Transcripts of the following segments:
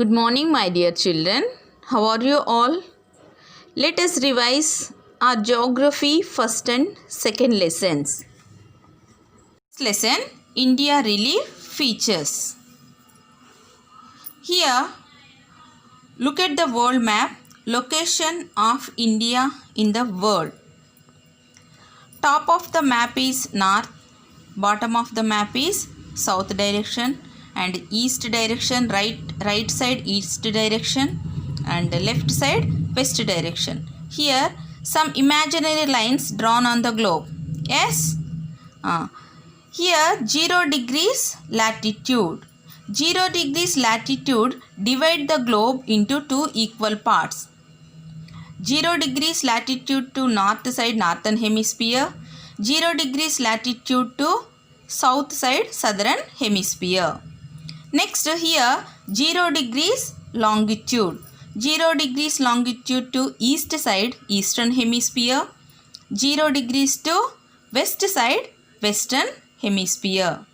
Good morning, my dear children. How are you all? Let us revise our geography first and second lessons. First lesson, India relief features. Here, look at the world map, location of India in the world. Top of the map is north, bottom of the map is south direction, and east direction, right side east direction, and left side west direction. Here some imaginary lines drawn on the globe. Yes, here 0 degrees latitude. 0 degrees latitude divide the globe into two equal parts. 0 degrees latitude to north side northern hemisphere, 0 degrees latitude to south side southern hemisphere. Next here 0 degrees longitude. 0 degrees longitude to east side eastern hemisphere, 0 degrees to west side western hemisphere.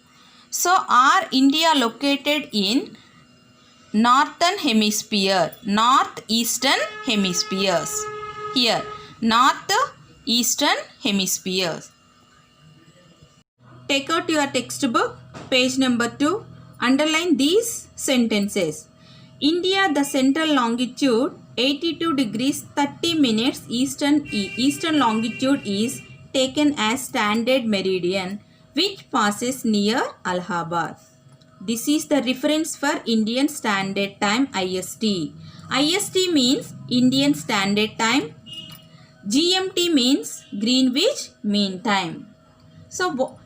So our India located in northern hemisphere, northeastern hemispheres. Here northeastern hemispheres. Take out your textbook, page number 2. Underline these sentences. India, the central longitude 82 degrees 30 minutes eastern longitude is taken as standard meridian which passes near Allahabad. This is the reference for Indian Standard Time IST. IST means Indian Standard Time. GMT means Greenwich Mean Time. So,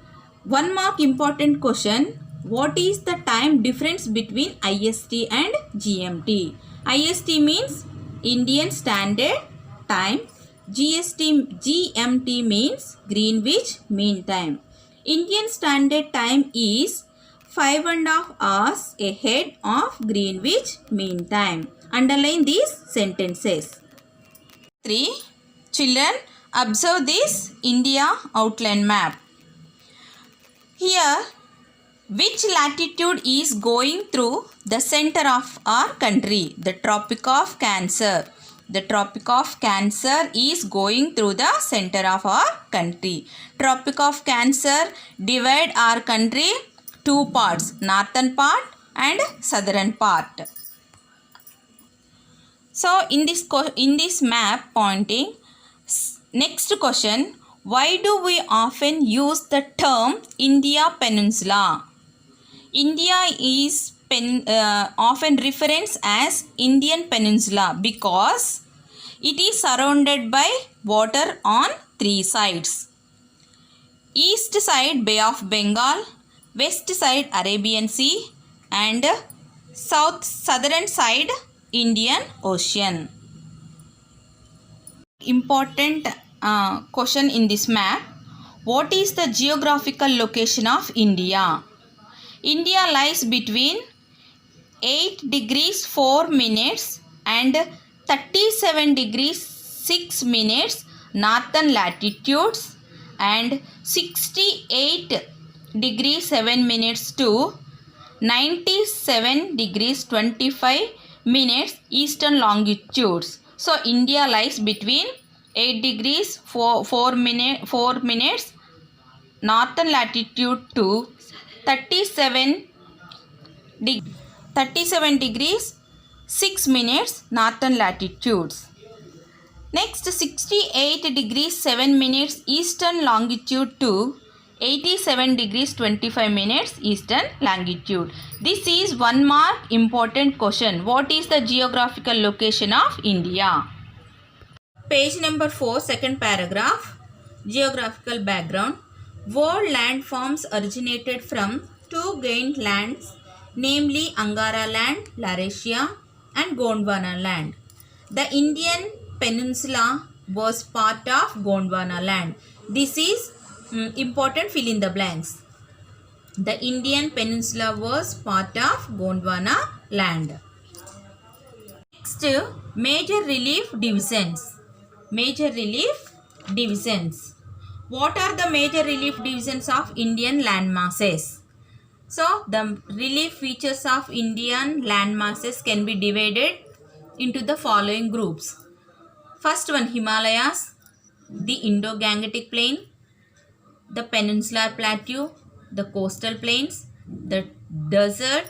one mark important question. What is the time difference between IST and GMT? IST means Indian Standard Time. GMT means Greenwich Mean Time. Indian Standard Time is 5.5 hours ahead of Greenwich Mean Time. Underline these sentences. 3. Children, observe this India outline map. Here, which latitude is going through the center of our country? The Tropic of Cancer. The Tropic of Cancer is going through the center of our country. Tropic of Cancer divide our country two parts, northern part and southern part. So in this map pointing, next question, why do we often use the term India Peninsula? India is often referenced as Indian Peninsula because it is surrounded by water on three sides. East side Bay of Bengal, west side Arabian Sea, and southern side Indian Ocean. Important question in this map. What is the geographical location of India? India lies between 8 degrees 4 minutes and 37 degrees 6 minutes northern latitudes and 68 degrees 7 minutes to 97 degrees 25 minutes eastern longitudes. So India lies between 8 degrees 4 minutes northern latitude to 37 degrees 6 minutes northern latitudes. Next 68 degrees 7 minutes eastern longitude to 87 degrees 25 minutes eastern longitude. This is one mark important question. What is the geographical location of India? Page number 4, second paragraph. Geographical background. World landforms originated from two giant lands, namely Angara land, Laurasia, and Gondwana land. The Indian Peninsula was part of Gondwana land. This is important, fill in the blanks. The Indian Peninsula was part of Gondwana land. Next, major relief divisions. Major relief divisions. What are the major relief divisions of Indian land masses? So the relief features of Indian land masses can be divided into the following groups. First one, Himalayas, the Indo-Gangetic Plain, the Peninsular Plateau, the coastal plains, the desert,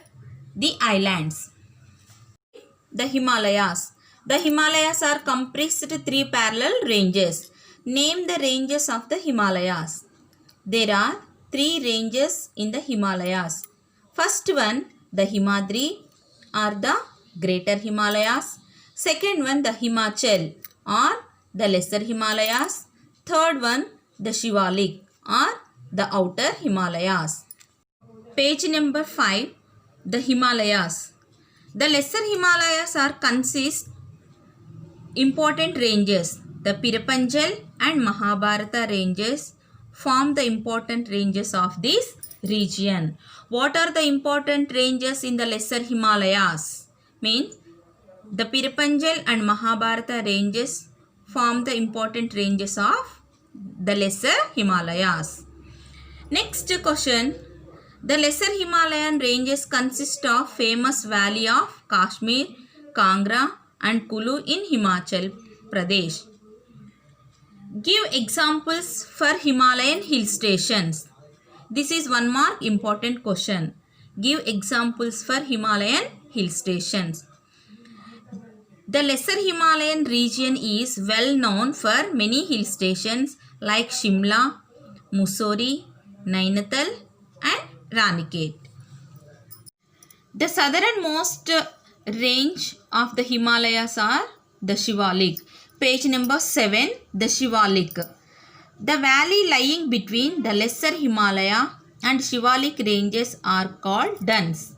the islands. The Himalayas. The Himalayas are compressed three parallel ranges. Name the ranges of the Himalayas. There are three ranges in the Himalayas. First one, the Himadri or the Greater Himalayas. Second one, the Himachal or the Lesser Himalayas. Third one, the Shivalik or the Outer Himalayas. Page number 5, the Himalayas. The Lesser Himalayas are consist important ranges. The Pirapanjal and Mahabharata ranges form the important ranges of this region. What are the important ranges in the Lesser Himalayas? Means the Pirapanjal and Mahabharata ranges form the important ranges of the Lesser Himalayas. Next question. The Lesser Himalayan ranges consist of famous valley of Kashmir, Kangra and Kulu in Himachal Pradesh. Give examples for Himalayan hill stations. This is one mark important question. Give examples for Himalayan hill stations. The Lesser Himalayan region is well known for many hill stations like Shimla, Mussoorie, Nainital and Ranikhet. The southernmost range of the Himalayas are the Shivalik. Page number 7, the Shivalik. The valley lying between the Lesser Himalaya and Shivalik ranges are called duns.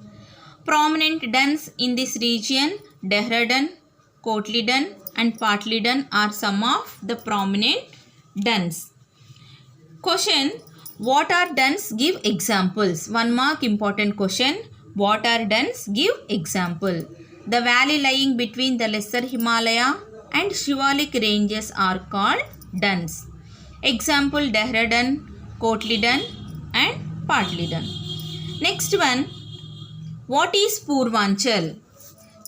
Prominent duns in this region, Dehradun, Kotli and Patli are some of the prominent duns. Question. What are duns? Give examples. One mark important question. What are duns? Give example. The valley lying between the Lesser Himalaya and Shivalik ranges are called duns. Example Dehradun, Kotli and Patli. Next one. What is Purvanchal?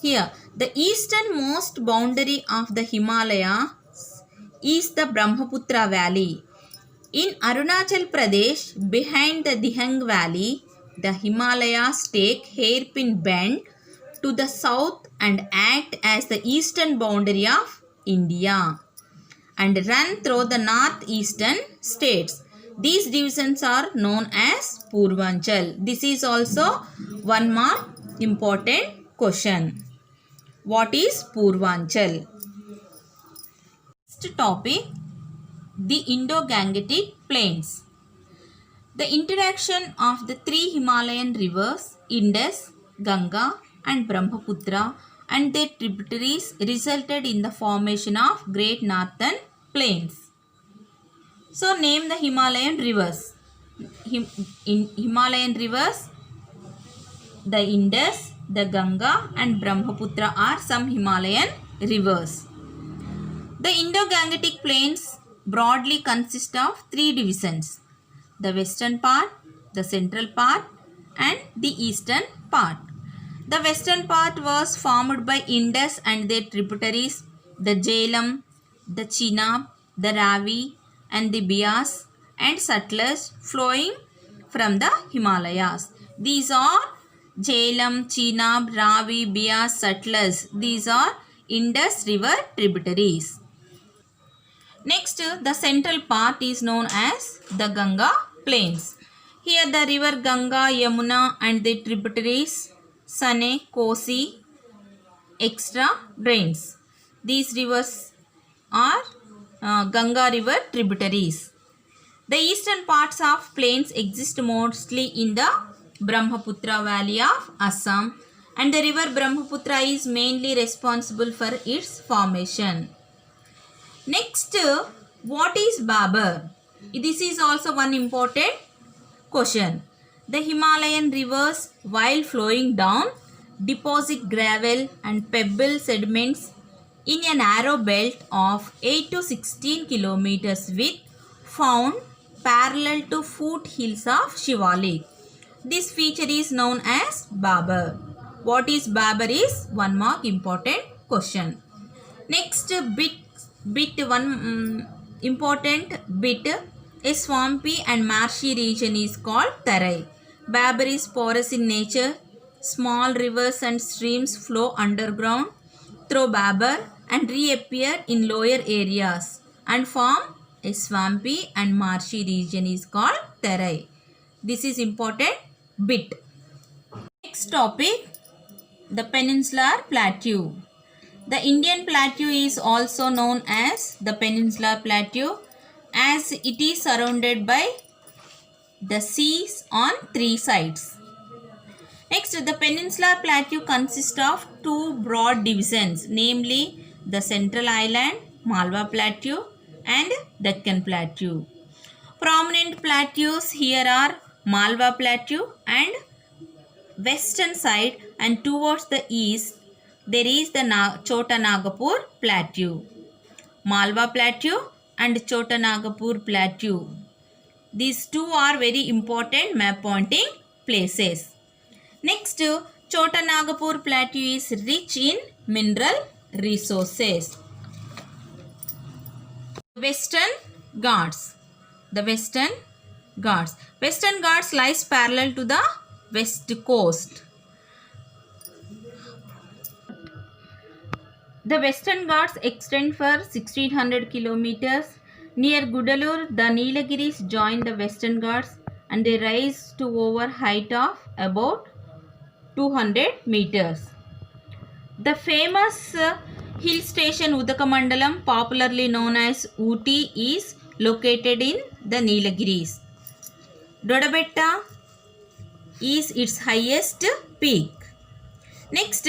Here, the easternmost boundary of the Himalaya is the Brahmaputra Valley. In Arunachal Pradesh, behind the Dihang Valley, the Himalayas take hairpin bend to the south and act as the eastern boundary of India and run through the northeastern states. These divisions are known as Purvanchal. This is also one mark important question. What is Purvanchal? Next topic, the Indo-Gangetic Plains. The interaction of the three Himalayan rivers, Indus, Ganga and Brahmaputra and their tributaries resulted in the formation of Great Northern Plains. So name the Himalayan rivers. Himalayan rivers, the Indus, the Ganga and Brahmaputra are some Himalayan rivers. The Indo-Gangetic Plains broadly consist of three divisions: the western part, the central part and the eastern part. The western part was formed by Indus and their tributaries, the Jhelum, the Chenab, the Ravi and the Beas and Satluj flowing from the Himalayas. These are Jhelum, Chenab, Ravi, Beas, Satluj. These are Indus river tributaries. Next, the central part is known as the Ganga Plains. Here the river Ganga, Yamuna and the tributaries Sane, Kosi, etc. drains. These rivers are Ganga river tributaries. The eastern parts of plains exist mostly in the Brahmaputra valley of Assam and the river Brahmaputra is mainly responsible for its formation. Next, what is Babar? This is also one important question. The Himalayan rivers, while flowing down, deposit gravel and pebble sediments in a narrow belt of 8 to 16 kilometers width found parallel to foothills of Shivalik. This feature is known as Babar. What is Babar is 1 mark important question. Next important bit, a swampy and marshy region is called Tarai. Babar is porous in nature. Small rivers and streams flow underground through Babar and reappear in lower areas and form a swampy and marshy region is called Tarai. This is important bit. Next topic, the Peninsular Plateau. The Indian Plateau is also known as the Peninsular Plateau as it is surrounded by the seas on 3 sides. Next, the Peninsular Plateau consists of 2 broad divisions, namely the Central Island, Malwa Plateau and Deccan Plateau. Prominent plateaus here are Malwa Plateau and western side, and towards the east there is the Chota Nagpur Plateau. Malwa Plateau and Chota Nagpur Plateau. These 2 are very important map pointing places. Next, Chota Nagpur Plateau is rich in mineral resources. Western Ghats. The Western Ghats. Western Ghats lies parallel to the west coast. The Western Ghats extend for 1600 kilometers. Near Gudalur, the Neelagiris join the Western Ghats and they rise to over height of about 200 meters. The famous hill station Udakamandalam, popularly known as Ooty, is located in the Neelagiris. Dodabetta is its highest peak. Next,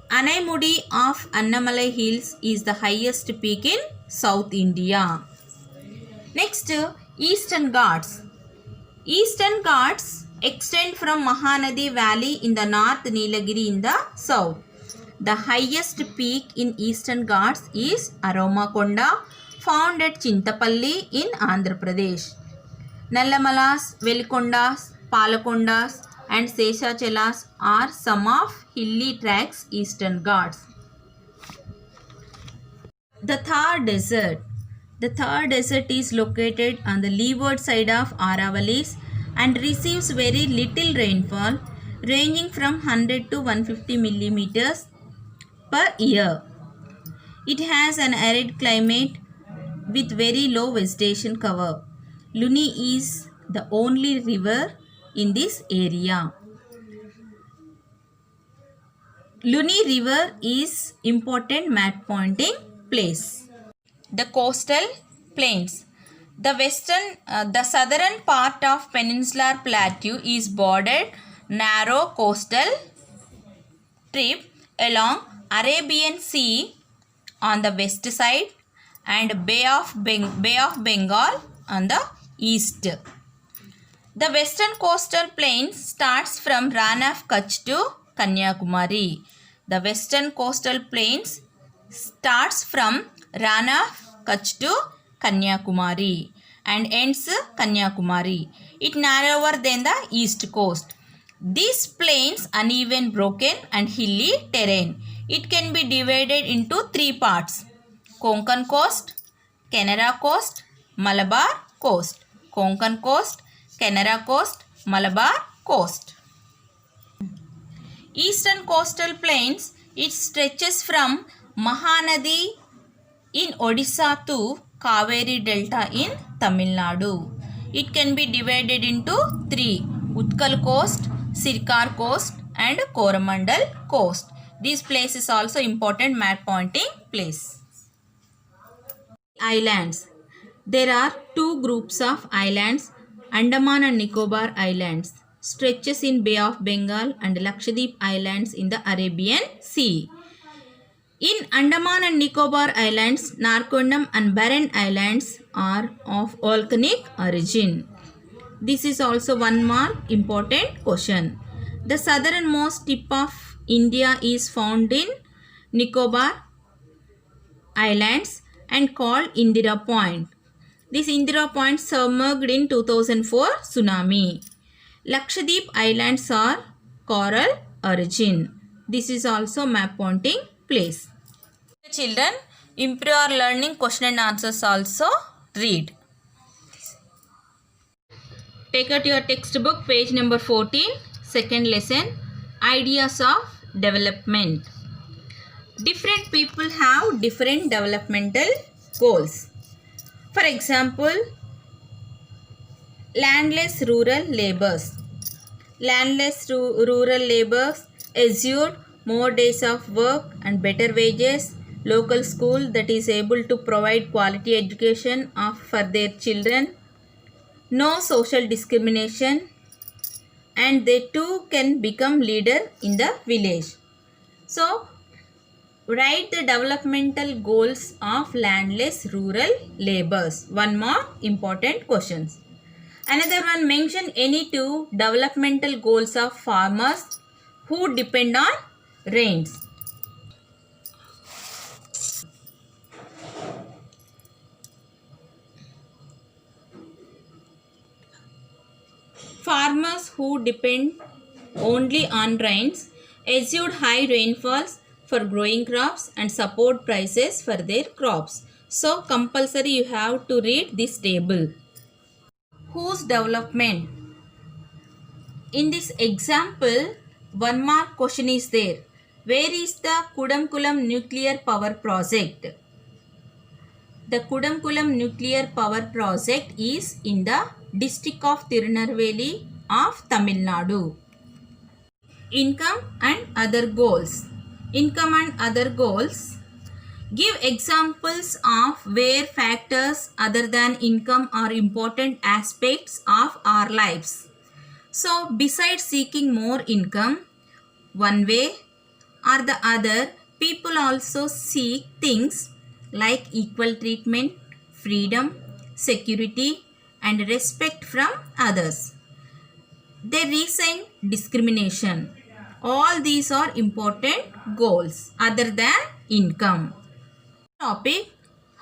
Anaimudi of Annamalai Hills is the highest peak in South India. Next, Eastern Ghats. Eastern Ghats extend from Mahanadi Valley in the north, Neelagiri in the south. The highest peak in Eastern Ghats is Aroma-Konda, found at Chintapalli in Andhra Pradesh. Nallamalas, Velikondas, Palakondas and Seshachalas are some of hilly tracts Eastern Ghats. The Thar Desert. The Thar Desert is located on the leeward side of Aravallis and receives very little rainfall, ranging from 100 to 150 millimeters per year. It has an arid climate with very low vegetation cover. Luni is the only river in this area. Luni River is important map pointing place. The coastal plains. The southern part of Peninsular Plateau is bordered narrow coastal strip along Arabian Sea on the west side and Bay of Bengal on the east. The western coastal plain starts from Rann of Kutch to Kanyakumari. The western coastal plains starts from Rann of Kutch to Kanyakumari and ends Kanyakumari. It narrower than the east coast. These plains uneven, broken and hilly terrain. It can be divided into 3 parts: Konkan coast, Canara coast, Malabar coast. Konkan coast, Canara coast, Malabar coast. Eastern coastal plains, it stretches from Mahanadi in Odisha to Kaveri Delta in Tamil Nadu. It can be divided into 3: Utkal coast, Sirkar coast and Coromandel coast. This place is also important map pointing place. Islands. There are 2 groups of islands, Andaman and Nicobar Islands, stretches in Bay of Bengal, and Lakshadweep Islands in the Arabian Sea. In Andaman and Nicobar Islands, Narkondam and Barren Islands are of volcanic origin. This is also 1 mark important question. The southernmost tip of India is found in Nicobar Islands and called Indira Point. This Indira Point submerged in 2004 tsunami. Lakshadweep Islands are coral origin. This is also map pointing place. Children, improve our learning, question and answers also read. Take out your textbook, page number 14, second lesson, ideas of development. Different people have different developmental goals. For example, landless rural laborers. Landless rural laborers assured more days of work and better wages, local school that is able to provide quality education for their children, no social discrimination, and they too can become leader in the village. So, write the developmental goals of landless rural laborers. One more important question. Another one, mention any two developmental goals of farmers who depend on rains. Farmers who depend only on rains assured high rainfalls for growing crops and support prices for their crops. So compulsory you have to read this table. Whose development? In this example, one mark question is there. Where is the Kudamkulam nuclear power project? The Kudamkulam nuclear power project is in the district of Tirunelveli of Tamil Nadu. Income and other goals. Income and other goals. Give examples of where factors other than income are important aspects of our lives. So, besides seeking more income, one way or the other, people also seek things like equal treatment, freedom, security, and respect from others. They resent discrimination. All these are important goals other than income. Topic: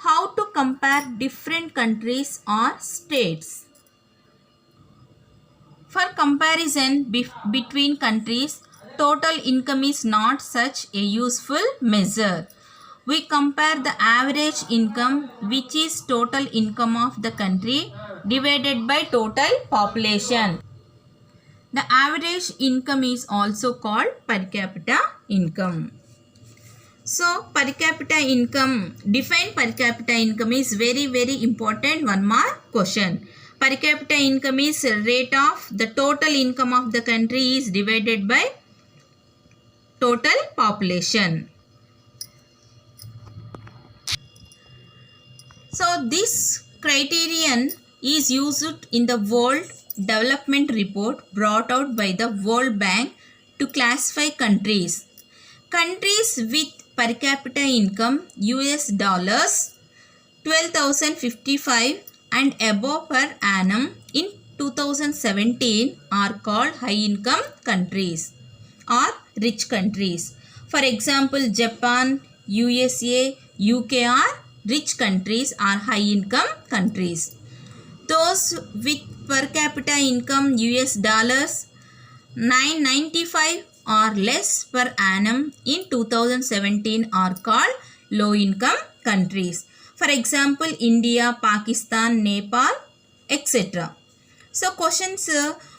how to compare different countries or states. For comparison between countries, total income is not such a useful measure. We compare the average income, which is total income of the country divided by total population. The average income is also called per capita income. So, per capita income, define per capita income is very important one mark question. Per capita income is rate of the total income of the country is divided by total population. So, this criterion is used in the World Development Report brought out by the World Bank to classify countries. Countries with per capita income US dollars 12,055 and above per annum in 2017 are called high income countries or rich countries. For example, Japan, USA, UK are rich countries or high income countries. Those with per capita income US dollars 995 or less per annum in 2017 are called low income countries. For example, India, Pakistan, Nepal, etc. So questions,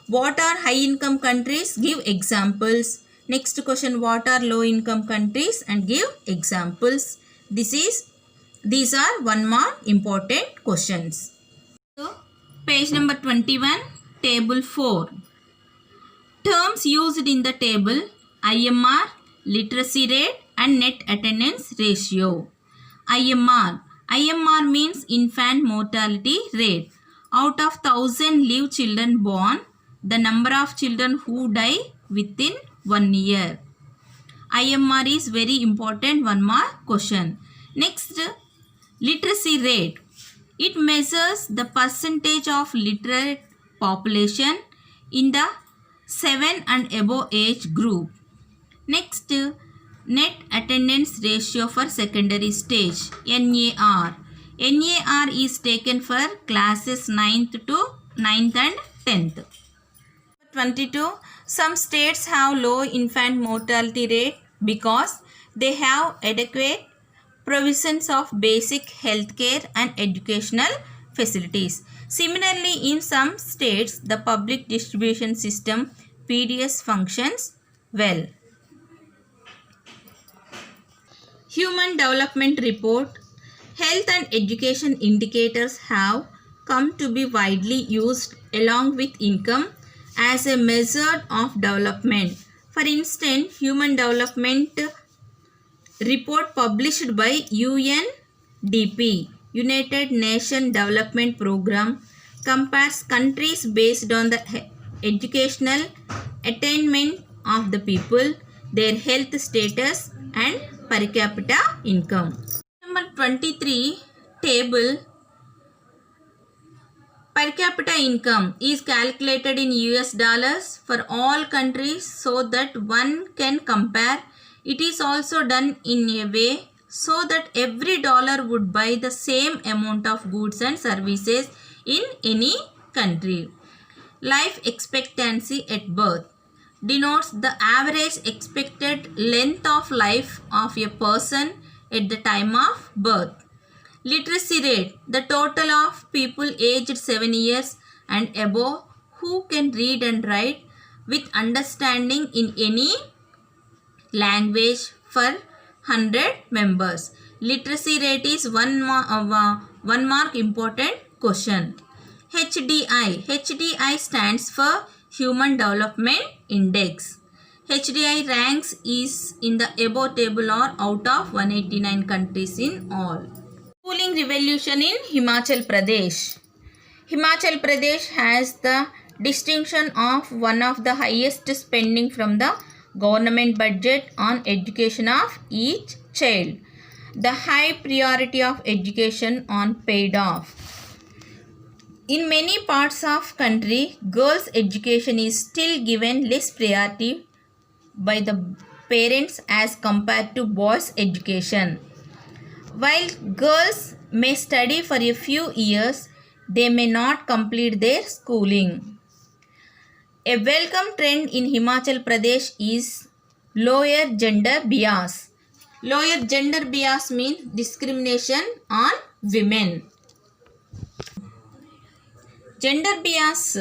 what are high income countries? Give examples. Next question, what are low income countries? And give examples. These are one more important questions. So, page number 21, table 4. Terms used in the table: IMR, literacy rate and net attendance ratio. IMR means infant mortality rate. Out of 1,000 live children born, the number of children who die within 1 year. IMR is very important one more question. Next, literacy rate. It measures the percentage of literate population in the 7 and above age group. Next, net attendance ratio for secondary stage, NAR. NAR is taken for classes 9th and 10th. 22. Some states have low infant mortality rate because they have adequate provisions of basic health care and educational facilities. Similarly, in some states, the public distribution system PDS functions well. Human Development Report. Health and education indicators have come to be widely used along with income as a measure of development. For instance, Human Development Report published by UNDP, United Nations Development Programme, compares countries based on the educational attainment of the people, their health status and per capita income. Number 23 table. Per capita income is calculated in US dollars for all countries so that one can compare. It is also done in a way so that every dollar would buy the same amount of goods and services in any country. Life expectancy at birth denotes the average expected length of life of a person at the time of birth. Literacy rate, the total of people aged 7 years and above who can read and write with understanding in any language for 100 members. Literacy rate is one mark important question. HDI stands for Human Development Index. HDI ranks is in the above table or out of 189 countries in all. Schooling revolution in Himachal Pradesh. Himachal Pradesh has the distinction of one of the highest spending from the government budget on education of each child. The high priority of education on paid off. In many parts of country, girls' education is still given less priority by the parents as compared to boys' education. While girls may study for a few years, they may not complete their schooling. A welcome trend in Himachal Pradesh is lower gender bias. Lower gender bias means discrimination on women. Gender bias.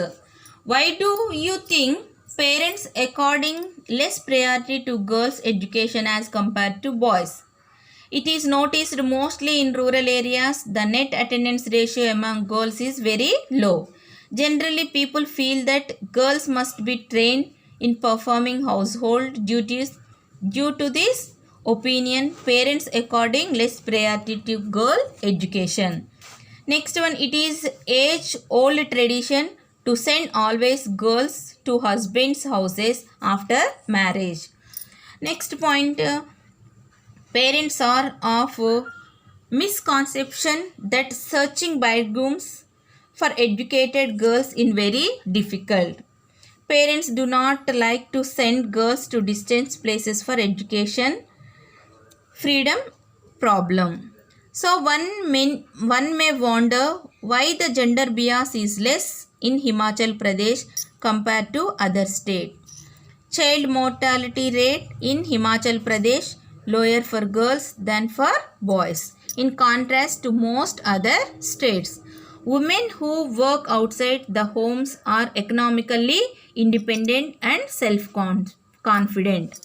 Why do you think parents according less priority to girls' education as compared to boys? It is noticed mostly in rural areas. The net attendance ratio among girls is very low. Generally, people feel that girls must be trained in performing household duties. Due to this opinion, parents according less priority to girl education. Next one, it is age-old tradition to send always girls to husbands' houses after marriage. Next point, parents are of misconception that searching bridegrooms for educated girls is very difficult. Parents do not like to send girls to distant places for education. Freedom problem. So one may wonder why the gender bias is less in Himachal Pradesh compared to other states. Child mortality rate in Himachal Pradesh lower for girls than for boys. In contrast to most other states, women who work outside the homes are economically independent and self-confident.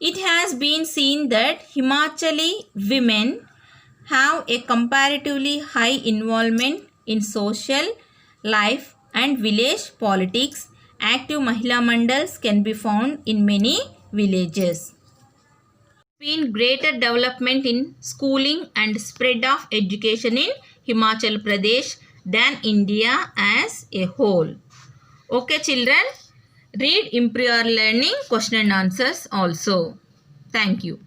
It has been seen that Himachali women have a comparatively high involvement in social life and village politics. Active Mahila Mandals can be found in many villages. Been greater development in schooling and spread of education in Himachal Pradesh than India as a whole. Okay children, read, improve your learning, question and answers also. Thank you.